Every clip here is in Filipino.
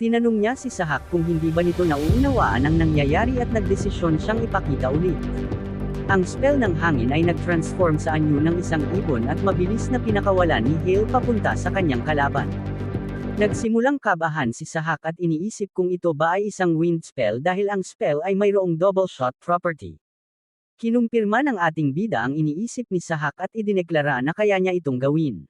Tinanong niya si Sahak kung hindi ba nito nauunawaan ang nangyayari at nagdesisyon siyang ipakita ulit. Ang spell ng hangin ay nag-transform sa anyo ng isang ibon at mabilis na pinakawalan ni Hale papunta sa kanyang kalaban. Nagsimulang kabahan si Sahak at iniisip kung ito ba ay isang wind spell dahil ang spell ay mayroong double shot property. Kinumpirma ng ating bida ang iniisip ni Sahak at idineklara na kaya niya itong gawin.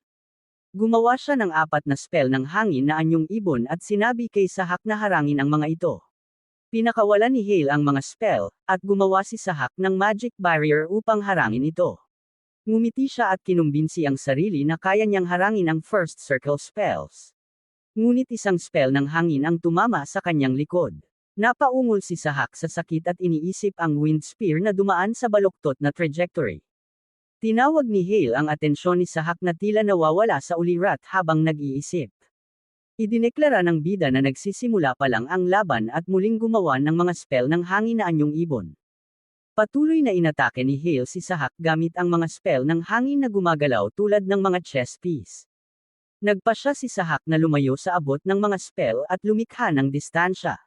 Gumawa siya ng 4 na spell ng hangin na anyong ibon at sinabi kay Sahak na harangin ang mga ito. Pinakawalan ni Hale ang mga spell, at gumawa si Sahak ng magic barrier upang harangin ito. Ngumiti siya at kinumbinsi ang sarili na kaya niyang harangin ang first circle spells. Ngunit isang spell ng hangin ang tumama sa kanyang likod. Napaungol si Sahak sa sakit at iniisip ang wind spear na dumaan sa baluktot na trajectory. Tinawag ni Hale ang atensyon ni Sahak na tila nawawala sa ulirat habang nag-iisip. Idineklara ng bida na nagsisimula pa lang ang laban at muling gumawa ng mga spell ng hangin na anyong ibon. Patuloy na inatake ni Hale si Sahak gamit ang mga spell ng hangin na gumagalaw tulad ng mga chess piece. Nagpasya si Sahak na lumayo sa abot ng mga spell at lumikha ng distansya.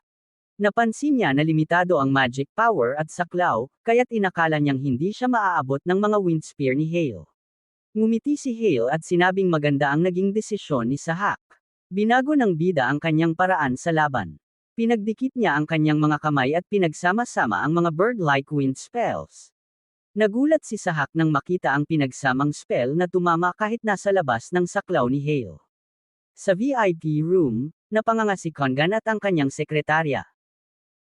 Napansin niya na limitado ang magic power at saklaw, kaya't inakala niyang hindi siya maaabot ng mga wind spear ni Hale. Ngumiti si Hale at sinabing maganda ang naging desisyon ni Sahak. Binago ng bida ang kanyang paraan sa laban. Pinagdikit niya ang kanyang mga kamay at pinagsama-sama ang mga bird-like wind spells. Nagulat si Sahak nang makita ang pinagsamang spell na tumama kahit nasa labas ng saklaw ni Hale. Sa VIP room, napanganga si Kongan at ang kanyang sekretarya.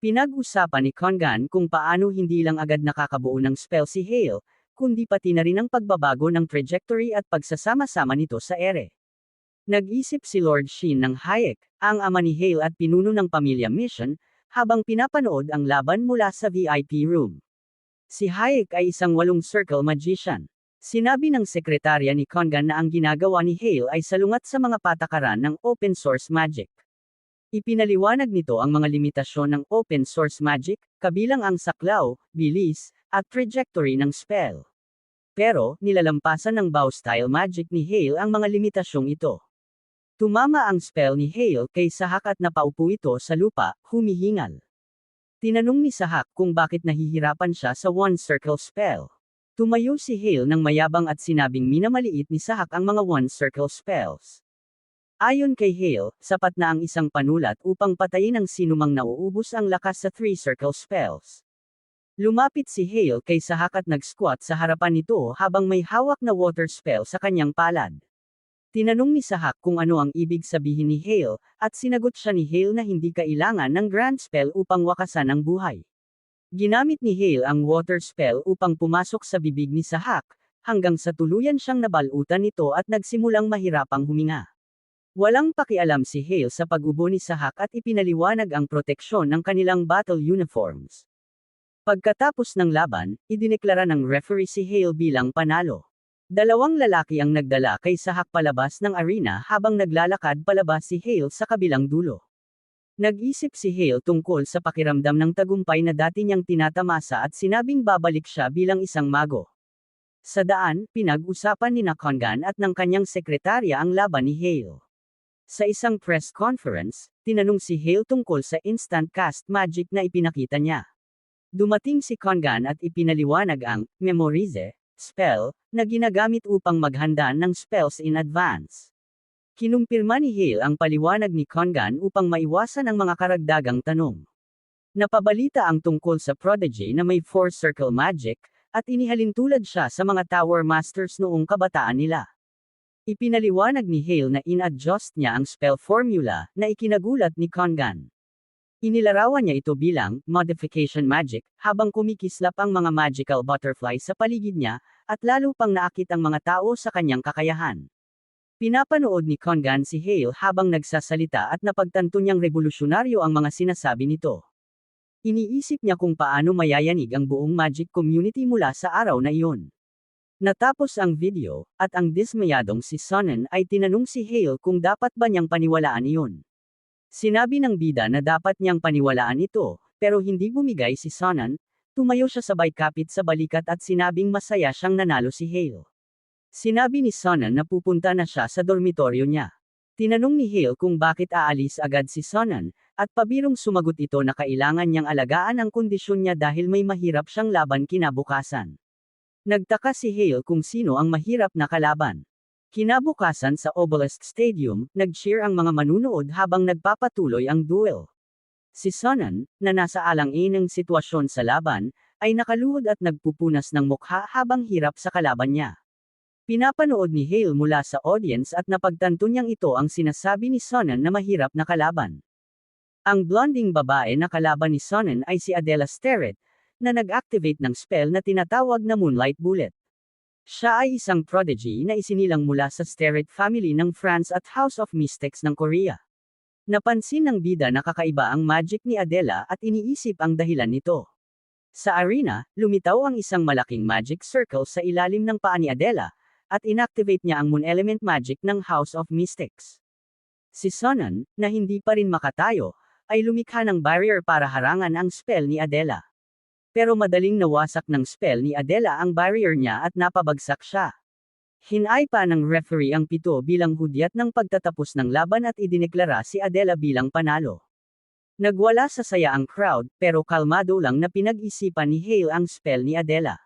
Pinag-usapan ni Kongan kung paano hindi lang agad nakakabuo ng spell si Hale, kundi pati na rin ang pagbabago ng trajectory at pagsasama-sama nito sa ere. Nag-isip si Lord Shin ng Hayek, ang ama ni Hale at pinuno ng pamilya Mission, habang pinapanood ang laban mula sa VIP room. Si Hayek ay isang 8-circle magician. Sinabi ng sekretarya ni Kongan na ang ginagawa ni Hale ay salungat sa mga patakaran ng open source magic. Ipinaliwanag nito ang mga limitasyon ng open source magic, kabilang ang saklaw, bilis, at trajectory ng spell. Pero, nilalampasan ng bow style magic ni Hale ang mga limitasyong ito. Tumama ang spell ni Hale kay Sahak at napaupo ito sa lupa, humihingal. Tinanong ni Sahak kung bakit nahihirapan siya sa one-circle spell. Tumayo si Hale ng mayabang at sinabing minamaliit ni Sahak ang mga one-circle spells. Ayon kay Hale, sapat na ang isang panulat upang patayin ang sinumang nauubos ang lakas sa 3-circle spells. Lumapit si Hale kay Sahak at nag-squat sa harapan nito habang may hawak na water spell sa kanyang palad. Tinanong ni Sahak kung ano ang ibig sabihin ni Hale, at sinagot siya ni Hale na hindi kailangan ng grand spell upang wakasan ang buhay. Ginamit ni Hale ang water spell upang pumasok sa bibig ni Sahak, hanggang sa tuluyan siyang nabalutan nito at nagsimulang mahirapang huminga. Walang pakialam si Hale sa pag-ubo ni Sahak at ipinaliwanag ang proteksyon ng kanilang battle uniforms. Pagkatapos ng laban, idineklara ng referee si Hale bilang panalo. 2 lalaki ang nagdala kay Sahak palabas ng arena habang naglalakad palabas si Hale sa kabilang dulo. Nag-isip si Hale tungkol sa pakiramdam ng tagumpay na dati niyang tinatamasa at sinabing babalik siya bilang isang mago. Sa daan, pinag-usapan ni Kongan at ng kanyang sekretarya ang laban ni Hale. Sa isang press conference, tinanong si Hale tungkol sa instant cast magic na ipinakita niya. Dumating si Kongan at ipinaliwanag ang memorize spell na ginagamit upang maghanda ng spells in advance. Kinumpirma ni Hale ang paliwanag ni Kongan upang maiwasan ang mga karagdagang tanong. Napabalita ang tungkol sa prodigy na may 4-circle magic, at inihalin tulad siya sa mga Tower Masters noong kabataan nila. Ipinaliwanag ni Hale na in-adjust niya ang spell formula na ikinagulat ni Kongan. Inilarawan niya ito bilang modification magic, habang kumikislap ang mga magical butterfly sa paligid niya, at lalo pang naakit ang mga tao sa kanyang kakayahan. Pinapanood ni Kongan si Hale habang nagsasalita at napagtanto niyang revolusyonaryo ang mga sinasabi nito. Iniisip niya kung paano mayayanig ang buong magic community mula sa araw na iyon. Natapos ang video, at ang dismayadong si Sonnen ay tinanong si Hale kung dapat ba niyang paniwalaan iyon. Sinabi ng bida na dapat niyang paniwalaan ito, pero hindi bumigay si Sonnen. Tumayo siya sabay kapit sa balikat at sinabing masaya siyang nanalo si Hale. Sinabi ni Sonnen na pupunta na siya sa dormitoryo niya. Tinanong ni Hale kung bakit aalis agad si Sonnen, at pabirong sumagot ito na kailangan niyang alagaan ang kondisyon niya dahil may mahirap siyang laban kinabukasan. Nagtaka si Hale kung sino ang mahirap na kalaban. Kinabukasan sa Obelisk Stadium, nag-cheer ang mga manunood habang nagpapatuloy ang duel. Si Sonnen, na nasa alang-inang sitwasyon sa laban, ay nakaluhod at nagpupunas ng mukha habang hirap sa kalaban niya. Pinapanood ni Hale mula sa audience at napagtanto niyang ito ang sinasabi ni Sonnen na mahirap na kalaban. Ang blonding babae na kalaban ni Sonnen ay si Adela Sterret, na nag-activate ng spell na tinatawag na Moonlight Bullet. Siya ay isang prodigy na isinilang mula sa Sterret family ng France at House of Mystics ng Korea. Napansin ng bida na kakaiba ang magic ni Adela at iniisip ang dahilan nito. Sa arena, lumitaw ang isang malaking magic circle sa ilalim ng paa ni Adela, at inactivate niya ang Moon Element magic ng House of Mystics. Si Sonnen, na hindi pa rin makatayo, ay lumikha ng barrier para harangan ang spell ni Adela. Pero madaling nawasak ng spell ni Adela ang barrier niya at napabagsak siya. Hinay pa ng referee ang 7 bilang hudyat ng pagtatapos ng laban at idineklara si Adela bilang panalo. Nagwala sa saya ang crowd, pero kalmado lang na pinag-isipan ni Hale ang spell ni Adela.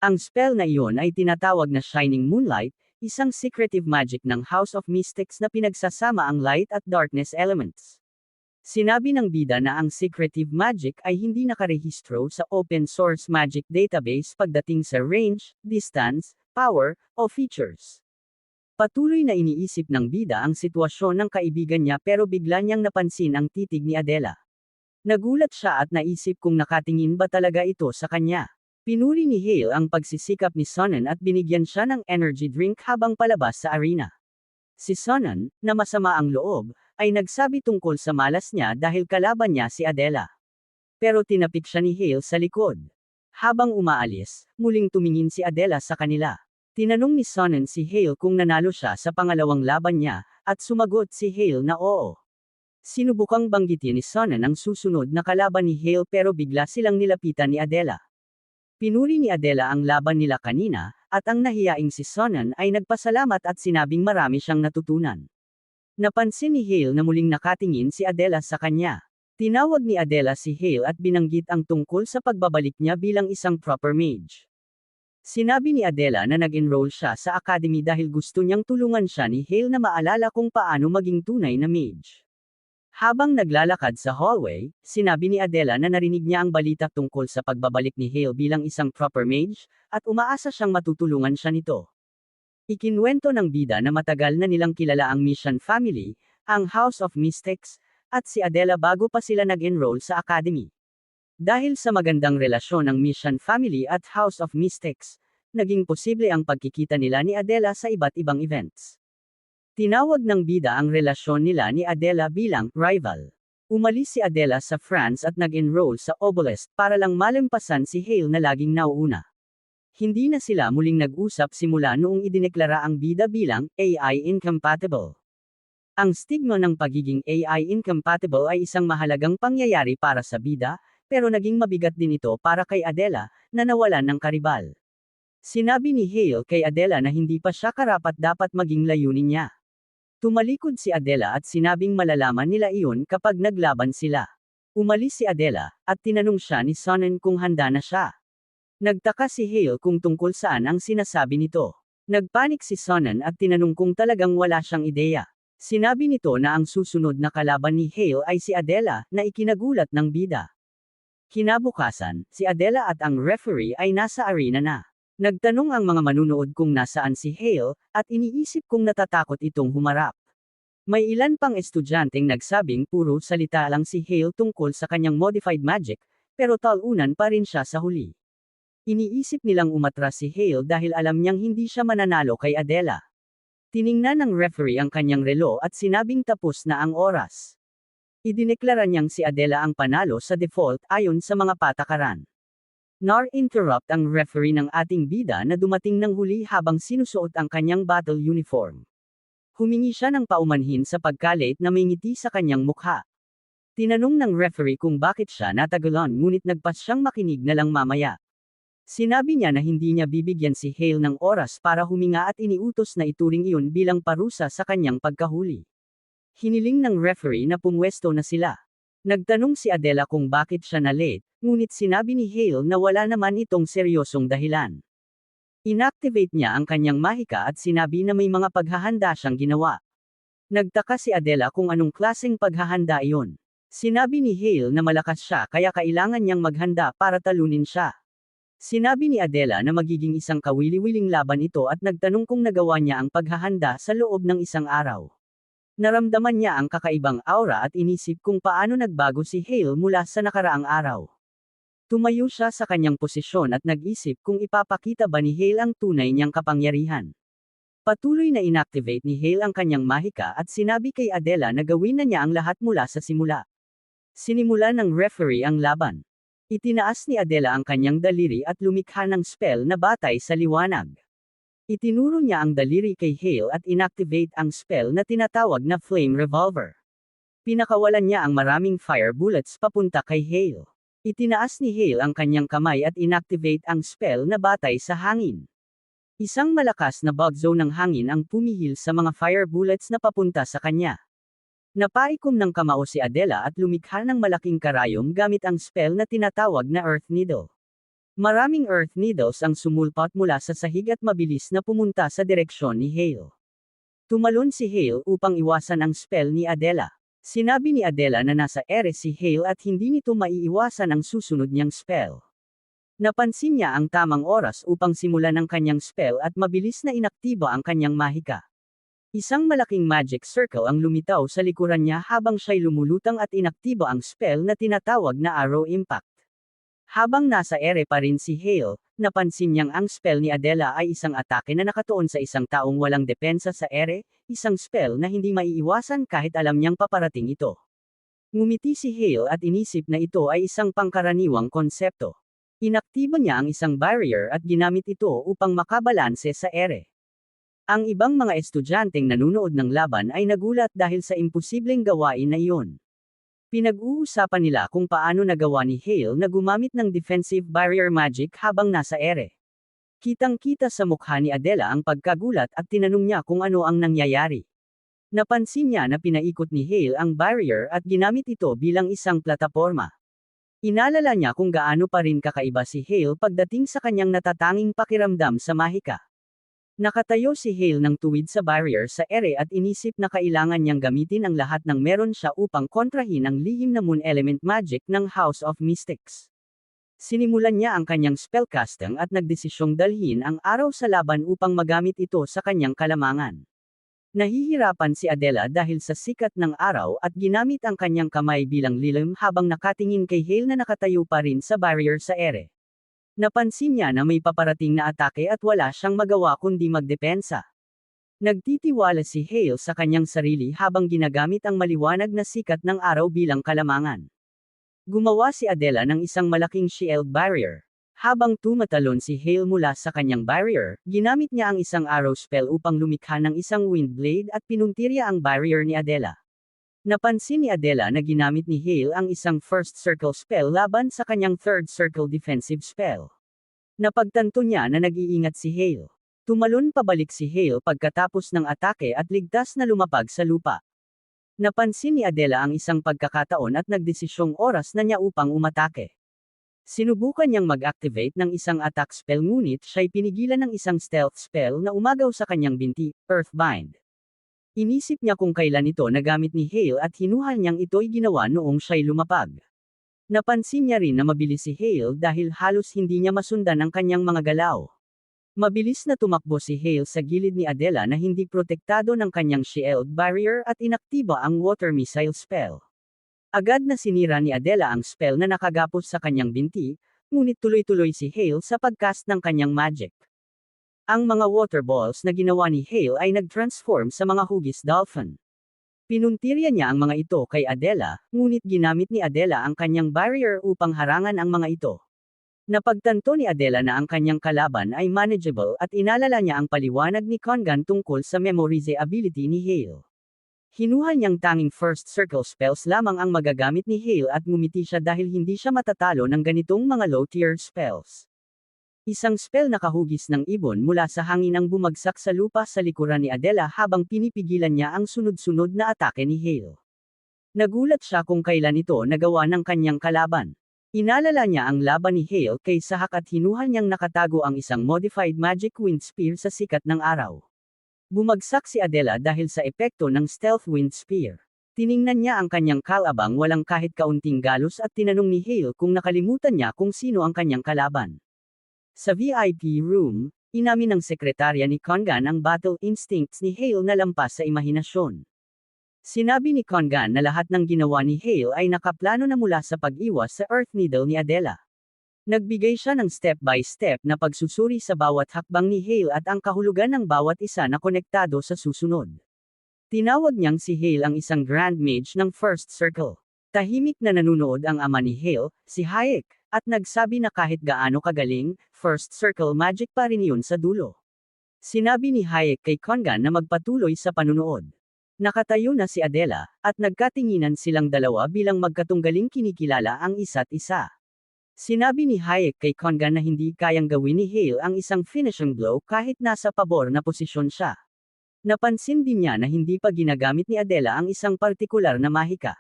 Ang spell na iyon ay tinatawag na Shining Moonlight, isang secretive magic ng House of Mystics na pinagsasama ang light at darkness elements. Sinabi ng bida na ang secretive magic ay hindi nakarehistro sa open source magic database pagdating sa range, distance, power, o features. Patuloy na iniisip ng bida ang sitwasyon ng kaibigan niya pero bigla niyang napansin ang titig ni Adela. Nagulat siya at naisip kung nakatingin ba talaga ito sa kanya. Pinuri ni Hale ang pagsisikap ni Sonnen at binigyan siya ng energy drink habang palabas sa arena. Si Sonnen, na masama ang loob, ay nagsabi tungkol sa malas niya dahil kalaban niya si Adela. Pero tinapik siya ni Hale sa likod. Habang umaalis, muling tumingin si Adela sa kanila. Tinanong ni Sonnen si Hale kung nanalo siya sa pangalawang laban niya, at sumagot si Hale na oo. Sinubukang banggitin ni Sonnen ang susunod na kalaban ni Hale pero bigla silang nilapitan ni Adela. Pinuri ni Adela ang laban nila kanina, at ang nahiyaing si Sonnen ay nagpasalamat at sinabing marami siyang natutunan. Napansin ni Hale na muling nakatingin si Adela sa kanya. Tinawag ni Adela si Hale at binanggit ang tungkol sa pagbabalik niya bilang isang proper mage. Sinabi ni Adela na nag-enroll siya sa academy dahil gusto niyang tulungan siya ni Hale na maalala kung paano maging tunay na mage. Habang naglalakad sa hallway, sinabi ni Adela na narinig niya ang balita tungkol sa pagbabalik ni Hale bilang isang proper mage, at umaasa siyang matutulungan siya nito. Ikinwento ng bida na matagal na nilang kilala ang Mission family, ang House of Mystics, at si Adela bago pa sila nag-enroll sa academy. Dahil sa magandang relasyon ng Mission family at House of Mystics, naging posible ang pagkikita nila ni Adela sa iba't ibang events. Tinawag ng bida ang relasyon nila ni Adela bilang rival. Umalis si Adela sa France at nag-enroll sa Obelisk para lang malampasan si Hale na laging nauuna. Hindi na sila muling nag-usap simula noong idineklara ang bida bilang AI incompatible. Ang stigma ng pagiging AI incompatible ay isang mahalagang pangyayari para sa bida, pero naging mabigat din ito para kay Adela, na nawalan ng karibal. Sinabi ni Hale kay Adela na hindi pa siya karapat-dapat maging layunin niya. Tumalikod si Adela at sinabing malalaman nila iyon kapag naglaban sila. Umalis si Adela, at tinanong siya ni Sonnen kung handa na siya. Nagtaka si Hale kung tungkol saan ang sinasabi nito. Nagpanik si Sonnen at tinanong kung talagang wala siyang ideya. Sinabi nito na ang susunod na kalaban ni Hale ay si Adela, na ikinagulat ng bida. Kinabukasan, si Adela at ang referee ay nasa arena na. Nagtanong ang mga manunood kung nasaan si Hale, at iniisip kung natatakot itong humarap. May ilan pang estudyanteng nagsabing puro salita lang si Hale tungkol sa kanyang modified magic, pero talunan pa rin siya sa huli. Iniisip nilang umatras si Hale dahil alam niyang hindi siya mananalo kay Adela. Tiningnan ng referee ang kanyang relo at sinabing tapos na ang oras. Idineklara niyang si Adela ang panalo sa default ayon sa mga patakaran. Nar-interrupt ang referee ng ating bida na dumating ng huli habang sinusuot ang kanyang battle uniform. Humingi siya ng paumanhin sa pagkalate na may ngiti sa kanyang mukha. Tinanong ng referee kung bakit siya natagalan ngunit nagpas siyang makinig na lang mamaya. Sinabi niya na hindi niya bibigyan si Hale ng oras para huminga at iniutos na ituring iyon bilang parusa sa kanyang pagkahuli. Hiniling ng referee na pumwesto na sila. Nagtanong si Adela kung bakit siya na late, ngunit sinabi ni Hale na wala naman itong seryosong dahilan. Inactivate niya ang kanyang mahika at sinabi na may mga paghahanda siyang ginawa. Nagtaka si Adela kung anong klaseng paghahanda iyon. Sinabi ni Hale na malakas siya kaya kailangan niyang maghanda para talunin siya. Sinabi ni Adela na magiging isang kawili-wiling laban ito at nagtanong kung nagawa niya ang paghahanda sa loob ng isang araw. Naramdaman niya ang kakaibang aura at inisip kung paano nagbago si Hale mula sa nakaraang araw. Tumayo siya sa kanyang posisyon at nag-isip kung ipapakita ba ni Hale ang tunay niyang kapangyarihan. Patuloy na inactivate ni Hale ang kanyang mahika at sinabi kay Adela na gawin na niya ang lahat mula sa simula. Sinimula ng referee ang laban. Itinaas ni Adela ang kanyang daliri at lumikha ng spell na batay sa liwanag. Itinuro niya ang daliri kay Hale at inactivate ang spell na tinatawag na Flame Revolver. Pinakawalan niya ang maraming fire bullets papunta kay Hale. Itinaas ni Hale ang kanyang kamay at inactivate ang spell na batay sa hangin. Isang malakas na bagzo ng hangin ang pumihil sa mga fire bullets na papunta sa kanya. Napaikom ng kamao si Adela at lumikha ng malaking karayom gamit ang spell na tinatawag na Earth Needle. Maraming Earth Needles ang sumulpot mula sa sahig at mabilis na pumunta sa direksyon ni Hale. Tumalon si Hale upang iwasan ang spell ni Adela. Sinabi ni Adela na nasa ere si Hale at hindi nito maiiwasan ang susunod niyang spell. Napansin niya ang tamang oras upang simulan ang kanyang spell at mabilis na inaktibo ang kanyang mahika. Isang malaking magic circle ang lumitaw sa likuran niya habang siya'y lumulutang at inaktibo ang spell na tinatawag na Arrow Impact. Habang nasa ere pa rin si Hale, napansin niyang ang spell ni Adela ay isang atake na nakatuon sa isang taong walang depensa sa ere, isang spell na hindi maiiwasan kahit alam niyang paparating ito. Ngumiti si Hale at inisip na ito ay isang pangkaraniwang konsepto. Inaktibo niya ang isang barrier at ginamit ito upang makabalanse sa ere. Ang ibang mga estudyanteng nanunood ng laban ay nagulat dahil sa imposibleng gawain na iyon. Pinag-uusapan nila kung paano nagawa ni Hale na gumamit ng defensive barrier magic habang nasa ere. Kitang-kita sa mukha ni Adela ang pagkagulat at tinanong niya kung ano ang nangyayari. Napansin niya na pinaikot ni Hale ang barrier at ginamit ito bilang isang plataporma. Inalala niya kung gaano pa rin kakaiba si Hale pagdating sa kanyang natatanging pakiramdam sa mahika. Nakatayo si Hale ng tuwid sa barrier sa ere at inisip na kailangan niyang gamitin ang lahat ng meron siya upang kontrahin ang lihim na moon element magic ng House of Mystics. Sinimulan niya ang kanyang spellcasting at nagdesisyong dalhin ang araw sa laban upang magamit ito sa kanyang kalamangan. Nahihirapan si Adela dahil sa sikat ng araw at ginamit ang kanyang kamay bilang lilim habang nakatingin kay Hale na nakatayo pa rin sa barrier sa ere. Napansin niya na may paparating na atake at wala siyang magawa kundi magdepensa. Nagtitiwala si Hale sa kanyang sarili habang ginagamit ang maliwanag na sikat ng araw bilang kalamangan. Gumawa si Adela ng isang malaking shield barrier. Habang tumatalon si Hale mula sa kanyang barrier, ginamit niya ang isang arrow spell upang lumikha ng isang wind blade at pinuntirya ang barrier ni Adela. Napansin ni Adela na ginamit ni Hale ang isang first circle spell laban sa kanyang third circle defensive spell. Napagtanto niya na nag-iingat si Hale. Tumalon pabalik si Hale pagkatapos ng atake at ligtas na lumapag sa lupa. Napansin ni Adela ang isang pagkakataon at nagdesisyong oras na niya upang umatake. Sinubukan niyang mag-activate ng isang attack spell ngunit siya'y pinigilan ng isang stealth spell na umagaw sa kanyang binti, Earthbind. Inisip niya kung kailan ito nagamit ni Hale at hinuhal niyang ito'y ginawa noong siya'y lumapag. Napansin niya rin na mabilis si Hale dahil halos hindi niya masundan ang kanyang mga galaw. Mabilis na tumakbo si Hale sa gilid ni Adela na hindi protektado ng kanyang shield barrier at inaktiba ang water missile spell. Agad na sinira ni Adela ang spell na nakagapos sa kanyang binti, ngunit tuloy-tuloy si Hale sa pagcast ng kanyang magic. Ang mga water balls na ginawa ni Hale ay nag-transform sa mga hugis dolphin. Pinuntirya niya ang mga ito kay Adela, ngunit ginamit ni Adela ang kanyang barrier upang harangan ang mga ito. Napagtanto ni Adela na ang kanyang kalaban ay manageable at inalala niya ang paliwanag ni Congan tungkol sa memorize ability ni Hale. Hinuha niyang tanging first circle spells lamang ang magagamit ni Hale at ngumiti siya dahil hindi siya matatalo ng ganitong mga low-tier spells. Isang spell na kahugis ng ibon mula sa hangin ang bumagsak sa lupa sa likuran ni Adela habang pinipigilan niya ang sunod-sunod na atake ni Hale. Nagulat siya kung kailan ito nagawa ng kanyang kalaban. Inalala niya ang laban ni Hale kay Sahak at hinuha niyang nakatago ang isang modified magic wind spear sa sikat ng araw. Bumagsak si Adela dahil sa epekto ng stealth wind spear. Tiningnan niya ang kanyang kalabang walang kahit kaunting galos at tinanong ni Hale kung nakalimutan niya kung sino ang kanyang kalaban. Sa VIP room, inamin ng sekretarya ni Congan ang battle instincts ni Hale na lampas sa imahinasyon. Sinabi ni Congan na lahat ng ginawa ni Hale ay nakaplano na mula sa pag-iwas sa Earth Needle ni Adela. Nagbigay siya ng step-by-step na pagsusuri sa bawat hakbang ni Hale at ang kahulugan ng bawat isa na konektado sa susunod. Tinawag niyang si Hale ang isang Grand Mage ng First Circle. Tahimik na nanunood ang ama ni Hale, si Hayek, at nagsabi na kahit gaano kagaling, First Circle magic pa rin yun sa dulo. Sinabi ni Hayek kay Congan na magpatuloy sa panunood. Nakatayo na si Adela, at nagkatinginan silang dalawa bilang magkatunggaling kinikilala ang isa't isa. Sinabi ni Hayek kay Congan na hindi kayang gawin ni Hale ang isang finishing blow kahit nasa pabor na posisyon siya. Napansin din niya na hindi pa ginagamit ni Adela ang isang partikular na mahika.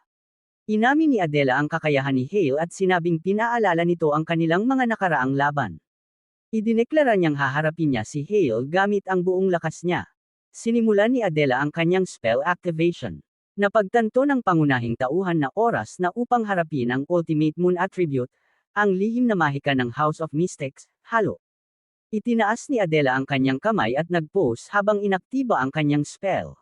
Inamin ni Adela ang kakayahan ni Hale at sinabing pinaalala nito ang kanilang mga nakaraang laban. Idineklara niyang haharapin niya si Hale gamit ang buong lakas niya. Sinimulan ni Adela ang kanyang spell activation. Napagtanto ng pangunahing tauhan na oras na upang harapin ang Ultimate Moon Attribute, ang lihim na mahika ng House of Mystics, Halo. Itinaas ni Adela ang kanyang kamay at nag-pose habang inaktiba ang kanyang spell.